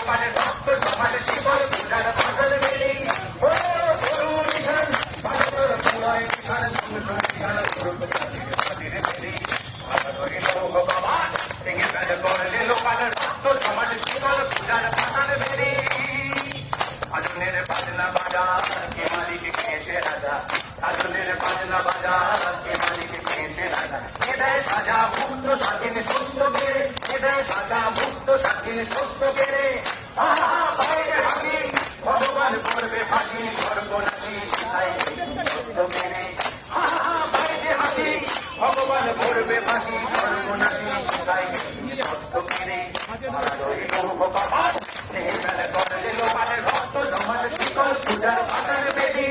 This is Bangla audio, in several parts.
লোকালে রক্ত জমালে শিকল পূজার ফসল বেরি ভারতের পুরায় কিষান করলে লোকালে রক্ত জমালে শিকল পূজার ফসল বেরি আগুনের বাজনা বাজার কে মালিক কেসে রাজা আগুনের বাজনা বাজার কে মালিক কেসে রাজা এদের সাজা মুক্ত স্বাধীন সত্য বেড়ে এদের সাজা মুক্ত স্বাধীন সত্য বেড়ে বাইরে হাসি ভগবান করবে ফাঁসি সর্বনাশী সত্য বেড়ে বাইরে হাসি ভগবান করবে ফাঁসি সর্বনাশী সত্য বেড়ে ভগবান করলে লোকালে রক্ত জমালে শিকল পূজার ফসল বেরি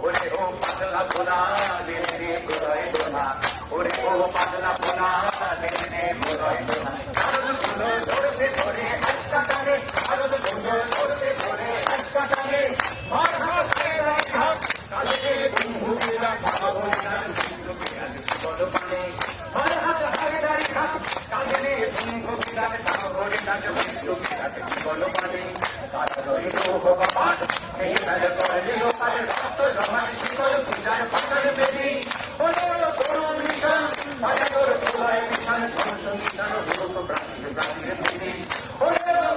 ওরে ও পাতলা পোনা রে প্রলয় দোনা ওরে ও পাতলা পোনা রে প্রলয় দোনা আরো গুলো ধরতে ধরে আজকা টানে আরো গুলো ধরতে ধরে আজকা টানে মার হাত কালে ভূমিরা খাবো না বলো মানে মার হাত হারে দাঁড়ি হাত কালে ভূমিরা খাবো না বলো মানে ভগবান এই বেলা করলে লোকালে রক্ত জমালে শিকল পূজার ফসল বেরি করুণ মিশন বাজার প্রলয় মিশন ধ্বংস মিশন রূপ প্রাচীর প্রাচীর বেরি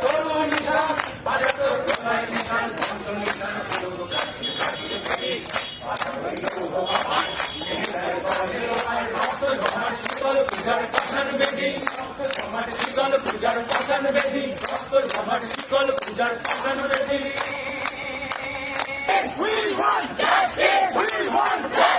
করুণ মিশন বাজার প্রলয় মিশন ধ্বংস মিশন রূপ প্রাচীর প্রাচীর বেরি ভগবান এই বেলা করলে লোকালে রক্ত জমালে শিকল পূজার ফসল বেরি রক্ত জমালে শিকল পূজার ফসল বেরি রক্ত জমালে শিকল পূজার ফসল বেরি We want justice! We want justice!